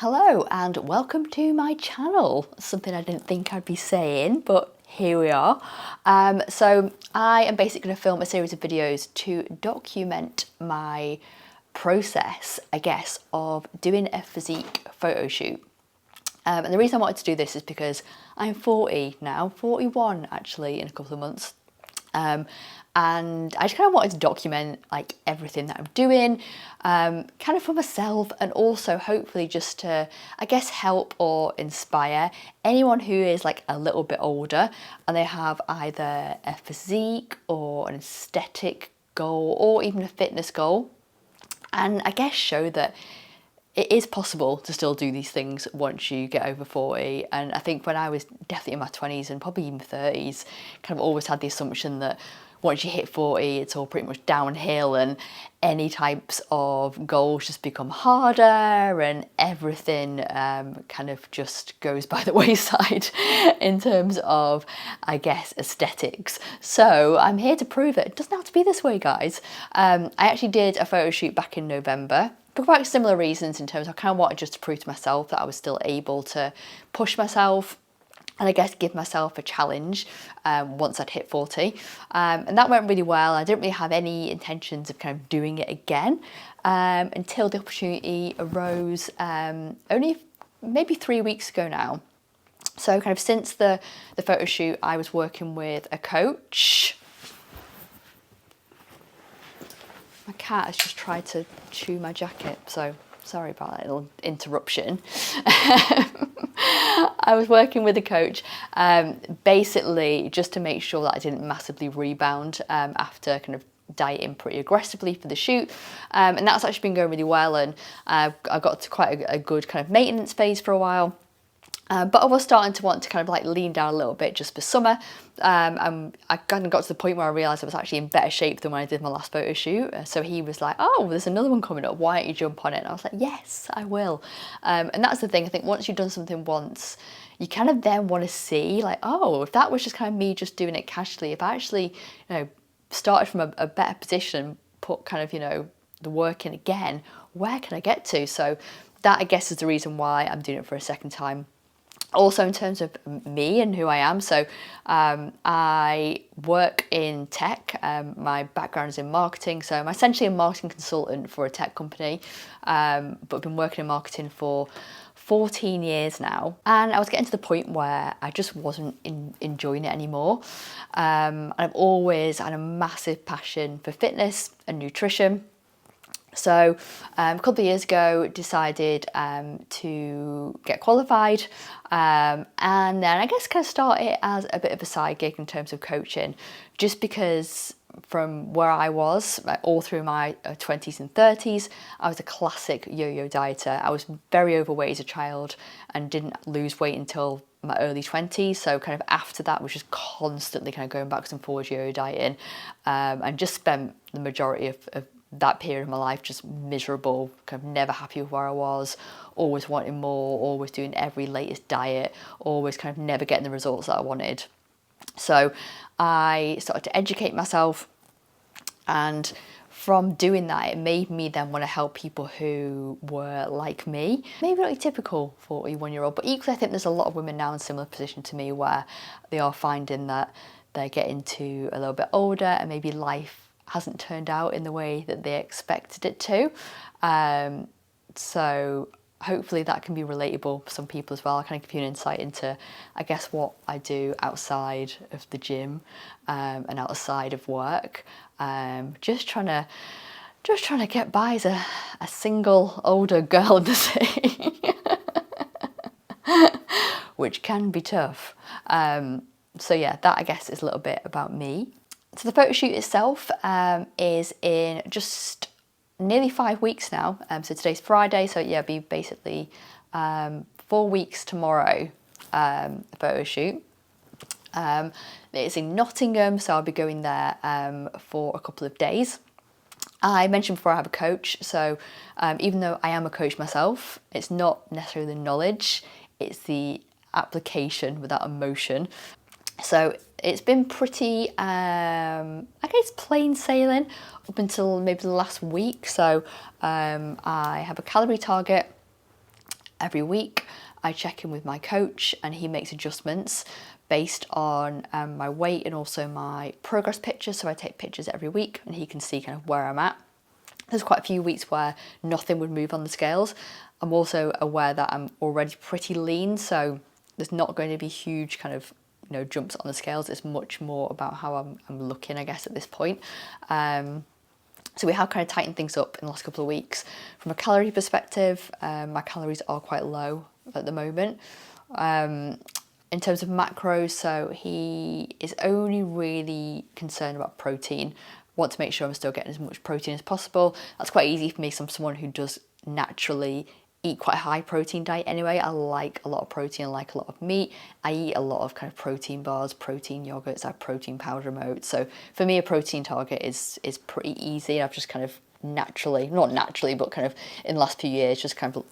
Hello and welcome to my channel. Something I didn't think I'd be saying, but here we are. So I am basically going to film a series of videos to document my process, I guess, of doing a physique photo shoot. And the reason I wanted to do this is because I'm 40 now, 41 actually in a couple of months. And I just kind of wanted to document like everything that I'm doing, kind of for myself, and also hopefully just to, I guess, help or inspire anyone who is like a little bit older and they have either a physique or an aesthetic goal or even a fitness goal. And I guess show that it is possible to still do these things once you get over 40. And I think when I was definitely in my 20s and probably even 30s, kind of always had the assumption that once you hit 40, it's all pretty much downhill and any types of goals just become harder and everything kind of just goes by the wayside in terms of, I guess, aesthetics. So I'm here to prove it doesn't have to be this way, guys. I actually did a photo shoot back in November for quite similar reasons, in terms of I kind of wanted just to prove to myself that I was still able to push myself and I guess give myself a challenge once I'd hit 40. And that went really well. I didn't really have any intentions of kind of doing it again until the opportunity arose only maybe 3 weeks ago now. So kind of since the photo shoot, I was working with a coach. My cat has just tried to chew my jacket, so sorry about that little interruption. I was working with a coach basically just to make sure that I didn't massively rebound after kind of dieting pretty aggressively for the shoot, and that's actually been going really well, and I got to quite a good kind of maintenance phase for a while. But I was starting to want to kind of like lean down a little bit just for summer. And I kind of got to the point where I realised I was actually in better shape than when I did my last photo shoot. So he was like, oh, there's another one coming up. Why don't you jump on it? And I was like, yes, I will. And that's the thing. I think once you've done something once, you kind of then want to see like, oh, if that was just kind of me just doing it casually, if I actually, started from a better position, put kind of, the work in again, where can I get to? So that, I guess, is the reason why I'm doing it for a second time. Also in terms of me and who I am, so I work in tech. My background is in marketing, so I'm essentially a marketing consultant for a tech company, but I've been working in marketing for 14 years now, and I was getting to the point where I just wasn't enjoying it anymore. I've always had a massive passion for fitness and nutrition. So a couple of years ago, decided to get qualified, and then I guess kind of start it as a bit of a side gig in terms of coaching, just because from where I was all through my 20s and 30s, I was a classic yo-yo dieter. I was very overweight as a child and didn't lose weight until my early 20s, so kind of after that was just constantly kind of going backwards and forwards yo-yo dieting, and just spent the majority of that period of my life just miserable, kind of never happy with where I was, always wanting more, always doing every latest diet, always kind of never getting the results that I wanted. So I started to educate myself, and from doing that, it made me then want to help people who were like me, maybe not a typical 41-year-old, but equally I think there's a lot of women now in a similar position to me where they are finding that they're getting to a little bit older and maybe life hasn't turned out in the way that they expected it to. So hopefully that can be relatable for some people as well. I kind of give you an insight into, I guess, what I do outside of the gym and outside of work. Just trying to get by as a single older girl in the city, which can be tough. So yeah, that I guess is a little bit about me. So the photo shoot itself is in just nearly 5 weeks now. So today's Friday, so yeah, it'll be basically 4 weeks tomorrow, photo shoot. It's in Nottingham, so I'll be going there for a couple of days. I mentioned before I have a coach, so even though I am a coach myself, it's not necessarily the knowledge, it's the application with that emotion. So it's been pretty, I guess, plain sailing up until maybe the last week. So I have a calorie target Every week I check in with my coach and he makes adjustments based on my weight and also my progress pictures. So I take pictures every week and he can see kind of where I'm at. There's quite a few weeks where nothing would move on the scales. I'm also aware that I'm already pretty lean, so there's not going to be huge kind of jumps on the scales. It's much more about how I'm looking, I guess, at this point. So we have kind of tightened things up in the last couple of weeks. From a calorie perspective, my calories are quite low at the moment. In terms of macros, so he is only really concerned about protein. Want to make sure I'm still getting as much protein as possible. That's quite easy for me, so I'm someone who does naturally eat quite a high protein diet anyway. I like a lot of protein, I like a lot of meat. I eat a lot of kind of protein bars, protein yogurts, I have protein powder oats. So for me, a protein target is pretty easy. I've just kind of naturally, not naturally, but kind of in the last few years, just kind of,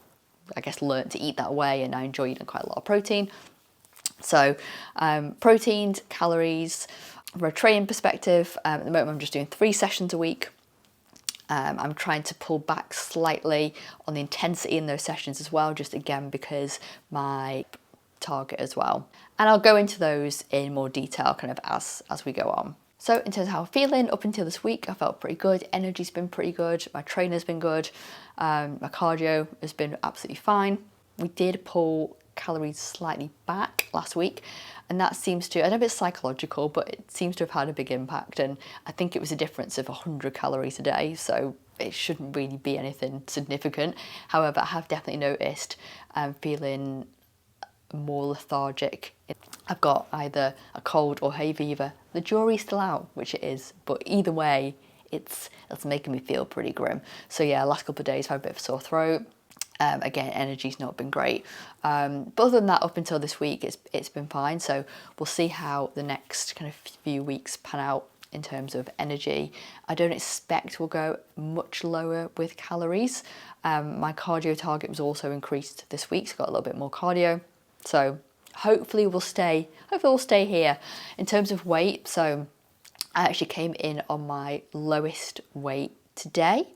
I guess, learned to eat that way, and I enjoy eating quite a lot of protein. So proteins, calories. From a training perspective, at the moment I'm just doing 3 sessions a week. I'm trying to pull back slightly on the intensity in those sessions as well, just again because my target as well. And I'll go into those in more detail kind of as we go on. So in terms of how I'm feeling, up until this week, I felt pretty good. Energy's been pretty good. My trainer's been good. My cardio has been absolutely fine. We did pull calories slightly back last week, and that seems to, I know it's psychological, but it seems to have had a big impact. And I think it was a difference of 100 calories a day, so it shouldn't really be anything significant. However, I have definitely noticed I'm feeling more lethargic. I've got either a cold or hay fever. The jury's still out, which it is, but either way, it's making me feel pretty grim. So yeah, last couple of days I've had a bit of a sore throat. Again, energy's not been great. But other than that, up until this week, it's been fine. So we'll see how the next kind of few weeks pan out in terms of energy. I don't expect we'll go much lower with calories. My cardio target was also increased this week, so got a little bit more cardio. So hopefully we'll stay here. In terms of weight, so I actually came in on my lowest weight today.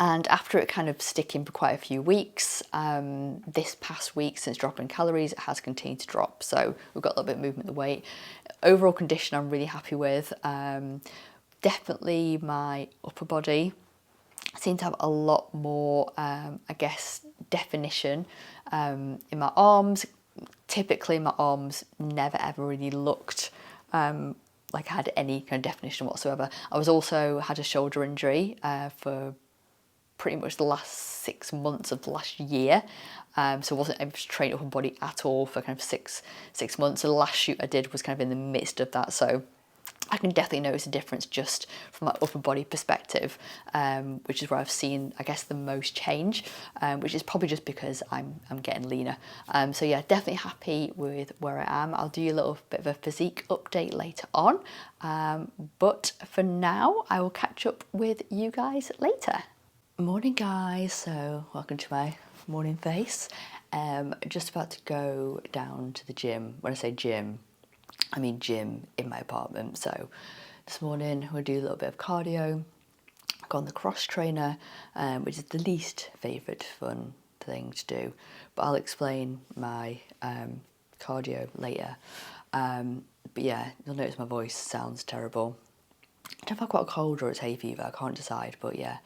And after it kind of sticking for quite a few weeks, this past week, since dropping calories, it has continued to drop. So we've got a little bit of movement in the weight. Overall condition I'm really happy with. Definitely my upper body seemed to have a lot more, I guess, definition in my arms. Typically my arms never ever really looked like I had any kind of definition whatsoever. I was also had a shoulder injury for pretty much the last 6 months of the last year. So I wasn't able to train upper body at all for kind of six months. So the last shoot I did was kind of in the midst of that. So I can definitely notice a difference just from my upper body perspective, which is where I've seen, I guess, the most change, which is probably just because I'm getting leaner. So yeah, definitely happy with where I am. I'll do you a little bit of a physique update later on. But for now, I will catch up with you guys later. Morning guys, so welcome to my morning face. Just about to go down to the gym. When I say gym, I mean gym in my apartment. So this morning we'll do a little bit of cardio. I've got on the cross trainer, which is the least favourite fun thing to do, but I'll explain my cardio later. But yeah, you'll notice my voice sounds terrible. I don't know if I've got a cold or it's hay fever, I can't decide, but yeah.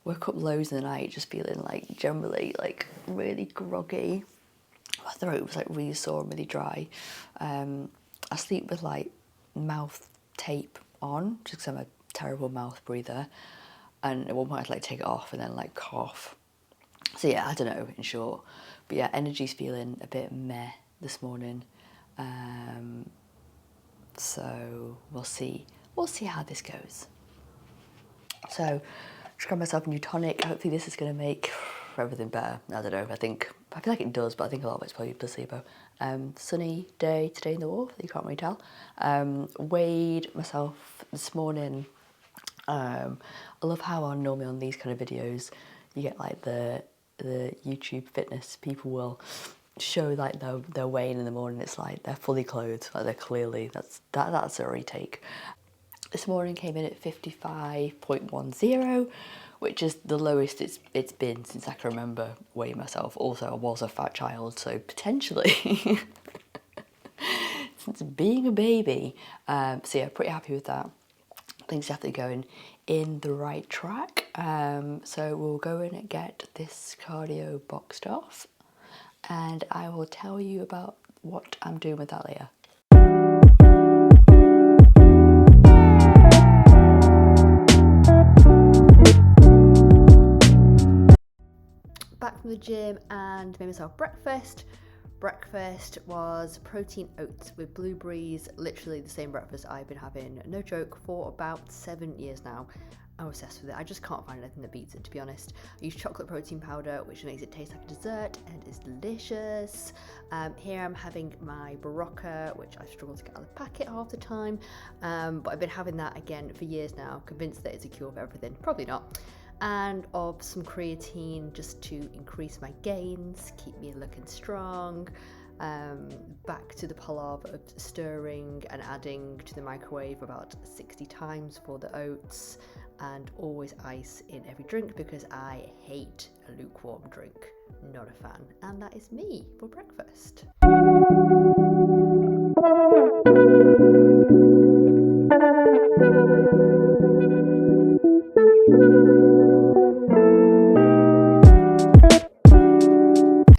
Woke up loads in the night just feeling like generally like really groggy. My throat was like really sore and really dry. I sleep with like mouth tape on just because I'm a terrible mouth breather, and at one point I'd like take it off and then like cough. So yeah, I don't know in short, but yeah, energy's feeling a bit meh this morning. So we'll see how this goes. So just grab myself a new tonic. Hopefully this is going to make everything better. I don't know, I feel like it does, but I think a lot of it's probably placebo. Sunny day today in the wharf, you can't really tell. Weighed myself this morning. I love how normally on these kind of videos you get like the YouTube fitness people will show like their weighing in the morning. It's like they're fully clothed, like they're clearly, that's a retake. This morning came in at 55.10, which is the lowest it's been since I can remember weighing myself. Also, I was a fat child, so potentially since being a baby. So yeah, pretty happy with that. Things definitely going in the right track. So we'll go in and get this cardio boxed off, and I will tell you about what I'm doing with that later. Back from the gym and made myself breakfast. Breakfast was protein oats with blueberries, literally the same breakfast I've been having, no joke, for about 7 years now. I'm obsessed with it. I just can't find anything that beats it, to be honest. I use chocolate protein powder, which makes it taste like a dessert and is delicious. Here I'm having my Barocca, which I struggle to get out of the packet half the time, but I've been having that again for years now, convinced that it's a cure for everything. Probably not. And of some creatine just to increase my gains, keep me looking strong. Back to the palaver of stirring and adding to the microwave about 60 times for the oats, and always ice in every drink because I hate a lukewarm drink. Not a fan. And that is me for breakfast.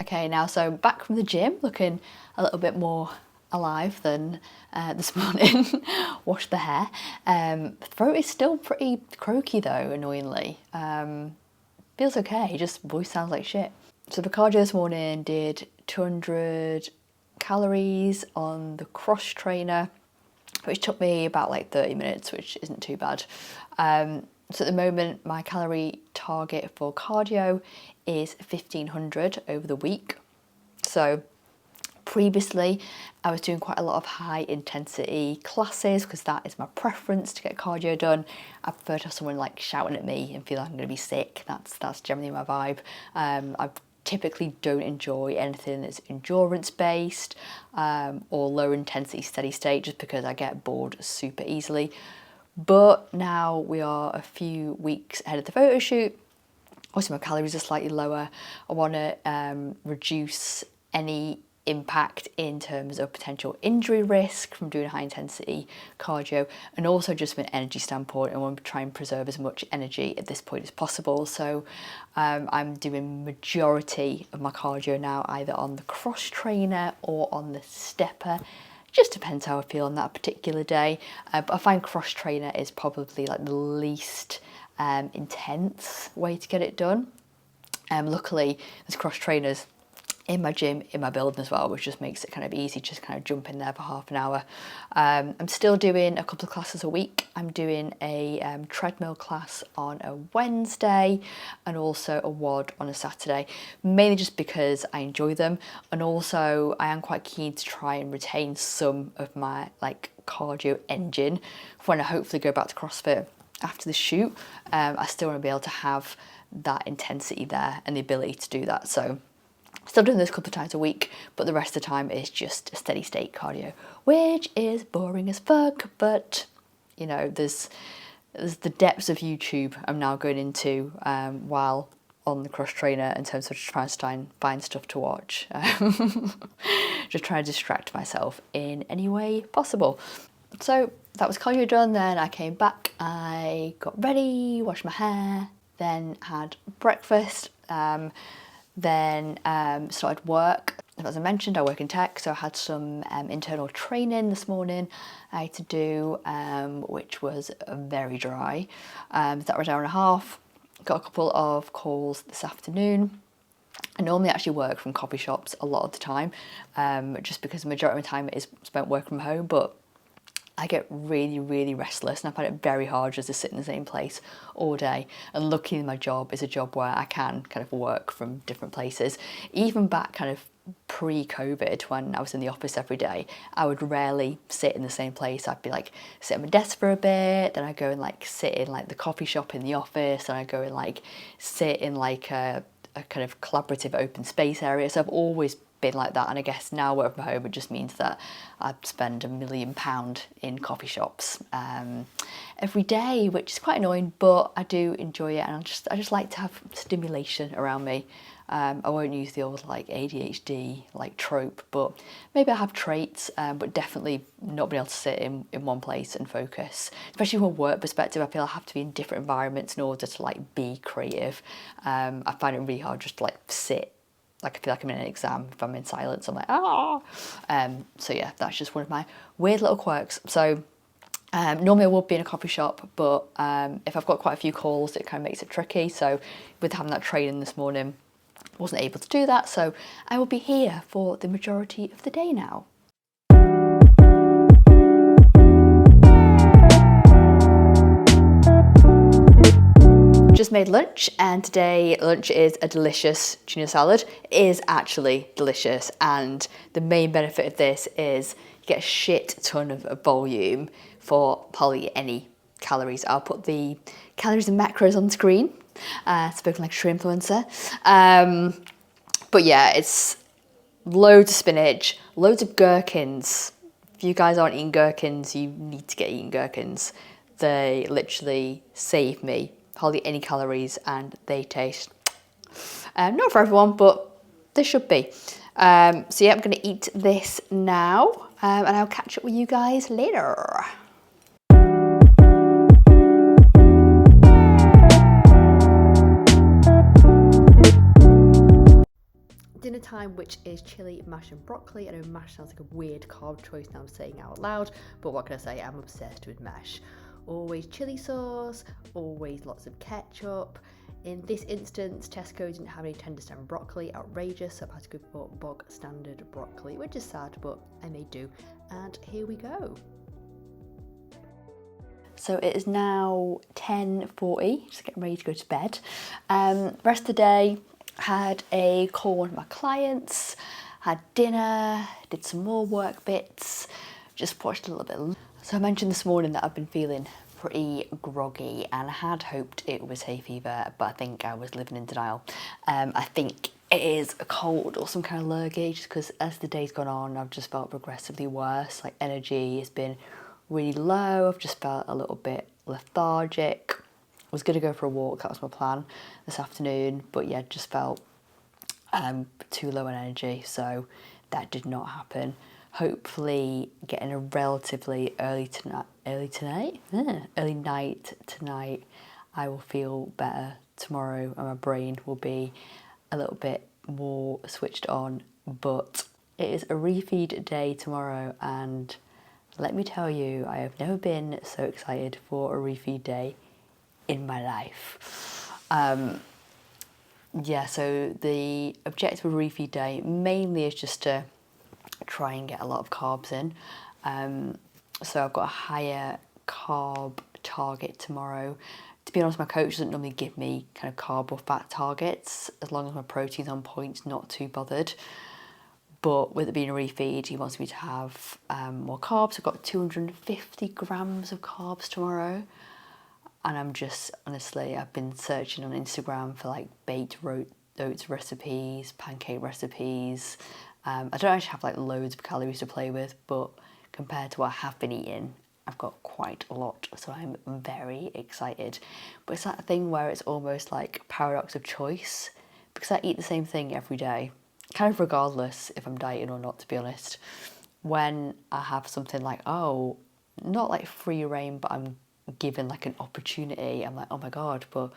Okay, now so back from the gym, looking a little bit more alive than this morning. Washed the hair. Throat is still pretty croaky though, annoyingly. Feels okay, just voice sounds like shit. So the cardio this morning did 200 calories on the cross trainer, which took me about like 30 minutes, which isn't too bad. So at the moment, my calorie target for cardio is 1500 over the week. So previously, I was doing quite a lot of high intensity classes because that is my preference to get cardio done. I prefer to have someone like shouting at me and feel like I'm going to be sick. That's generally my vibe. I typically don't enjoy anything that's endurance based or low intensity steady state, just because I get bored super easily. But now we are a few weeks ahead of the photo shoot. Obviously my calories are slightly lower. I want to reduce any impact in terms of potential injury risk from doing high intensity cardio, and also just from an energy standpoint, I want to try and preserve as much energy at this point as possible. So I'm doing majority of my cardio now either on the cross trainer or on the stepper. Just depends how I feel on that particular day, but I find cross trainer is probably like the least intense way to get it done. Luckily there's cross trainers in my gym, in my building as well, which just makes it kind of easy, just kind of jump in there for half an hour. I'm still doing a couple of classes a week. I'm doing a treadmill class on a Wednesday and also a WOD on a Saturday, mainly just because I enjoy them, and also I am quite keen to try and retain some of my like cardio engine when I hopefully go back to CrossFit after the shoot. I still want to be able to have that intensity there and the ability to do that. So still doing this a couple of times a week, but the rest of the time is just a steady state cardio, which is boring as fuck. But you know, there's the depths of YouTube I'm now going into while on the cross trainer in terms of just trying to find stuff to watch. Just trying to distract myself in any way possible. So that was cardio done. Then I came back, I got ready, washed my hair, then had breakfast. Then started work. As I mentioned, I work in tech, so I had some internal training this morning I had to do, which was very dry. That was an hour and a half. Got a couple of calls this afternoon. I normally actually work from coffee shops a lot of the time, just because the majority of my time is spent working from home, but I get really, really restless, and I find it very hard just to sit in the same place all day. And luckily my job is a job where I can kind of work from different places. Even back kind of pre-COVID, when I was in the office every day, I would rarely sit in the same place. I'd be like sit at my desk for a bit, then I'd go and like sit in like the coffee shop in the office, and I'd go and like sit in like a kind of collaborative open space area. So I've always been like that, and I guess now work from home, it just means that I spend £1 million in coffee shops every day, which is quite annoying, but I do enjoy it, and I just like to have stimulation around me. I won't use the old like ADHD like trope, but maybe I have traits, but definitely not being able to sit in one place and focus. Especially from a work perspective, I feel I have to be in different environments in order to like be creative. I find it really hard just to like sit. Like I feel like I'm in an exam. If I'm in silence, I'm like, ah. So yeah, that's just one of my weird little quirks. So normally I would be in a coffee shop, but if I've got quite a few calls, it kind of makes it tricky. So with having that training this morning, wasn't able to do that, so I will be here for the majority of the day now. Just made lunch, and today lunch is a delicious tuna salad. It is actually delicious, and the main benefit of this is you get a shit ton of volume for hardly any calories. I'll put the calories and macros on screen. Spoken like a true influencer. But yeah, it's loads of spinach, loads of gherkins. If you guys aren't eating gherkins, you need to get eating gherkins. They literally save me hardly any calories, and they taste not for everyone, but they should be. So yeah, I'm going to eat this now, and I'll catch up with you guys later. Dinner time, which is chili, mash and broccoli. I know mash sounds like a weird carb choice now I'm saying out loud, but what can I say, I'm obsessed with mash. Always chili sauce, always lots of ketchup. In this instance, Tesco didn't have any tender stem broccoli, outrageous, so I've had to go for bog standard broccoli, which is sad, but I may do. And here we go. So it is now 10:40, just getting ready to go to bed. Rest of the day, had a call with my clients, had dinner, did some more work bits, just watched a little bit. So I mentioned this morning that I've been feeling pretty groggy, and I had hoped it was hay fever, but I think I was living in denial. I think it is a cold or some kind of lurgy, just because as the day's gone on, I've just felt progressively worse. Like energy has been really low, I've just felt a little bit lethargic. I was going to go for a walk, that was my plan this afternoon, but yeah, just felt too low on energy, so that did not happen. Hopefully getting a relatively early night tonight, I will feel better tomorrow, and my brain will be a little bit more switched on. But it is a refeed day tomorrow, and let me tell you, I have never been so excited for a refeed day in my life. Yeah, so the objective of refeed day mainly is just to try and get a lot of carbs in. So I've got a higher carb target tomorrow. To be honest, my coach doesn't normally give me kind of carb or fat targets. As long as my protein's on point, not too bothered. But with it being a refeed, he wants me to have more carbs. I've got 250 grams of carbs tomorrow. And I'm just, honestly, I've been searching on Instagram for like baked oats recipes, pancake recipes. I don't actually have like loads of calories to play with, but compared to what I have been eating, I've got quite a lot, so I'm very excited. But it's that thing where it's almost like paradox of choice, because I eat the same thing every day, kind of regardless if I'm dieting or not, to be honest. When I have something like, oh, not like free reign, but I'm given like an opportunity, I'm like, oh my god, but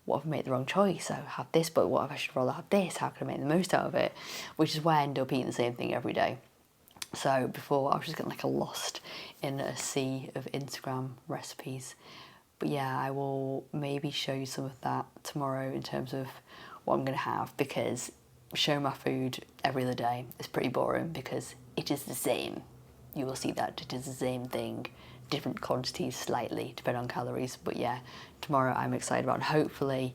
what if I make the wrong choice? I have this, but what if I should rather have this? How can I make the most out of it? Which is why I end up eating the same thing every day. So before, I was just getting like lost in a sea of Instagram recipes. But yeah, I will maybe show you some of that tomorrow in terms of what I'm going to have, because showing my food every other day is pretty boring, because it is the same. You will see that it is the same thing, different quantities slightly, depending on calories. But yeah, tomorrow I'm excited about, and hopefully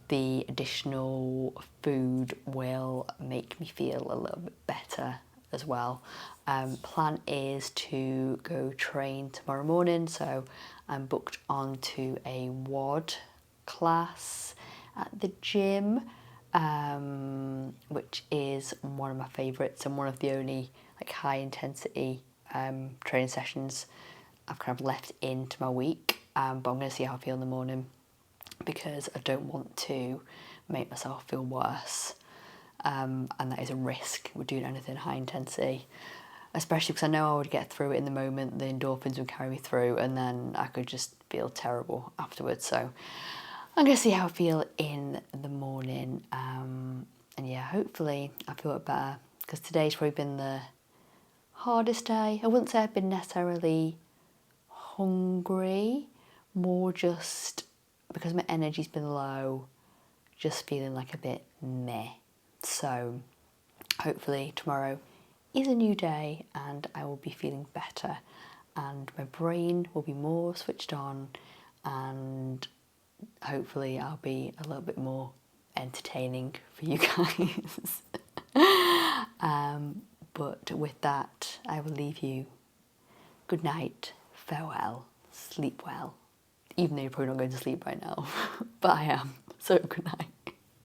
the additional food will make me feel a little bit better as well. Plan is to go train tomorrow morning, so I'm booked onto a WOD class at the gym. which is one of my favourites and one of the only like high intensity training sessions I've kind of left into my week. But I'm going to see how I feel in the morning, because I don't want to make myself feel worse, and that is a risk with doing anything high intensity, especially because I know I would get through it in the moment, the endorphins would carry me through, and then I could just feel terrible afterwards. So I'm going to see how I feel in the morning, and yeah, hopefully I feel it better, because today's probably been the hardest day. I wouldn't say I've been necessarily hungry, more just because my energy's been low, just feeling like a bit meh. So hopefully tomorrow is a new day and I will be feeling better and my brain will be more switched on, and hopefully I'll be a little bit more entertaining for you guys. But with that, I will leave you. Good night, farewell, sleep well. Even though you're probably not going to sleep right now, but I am. So good night.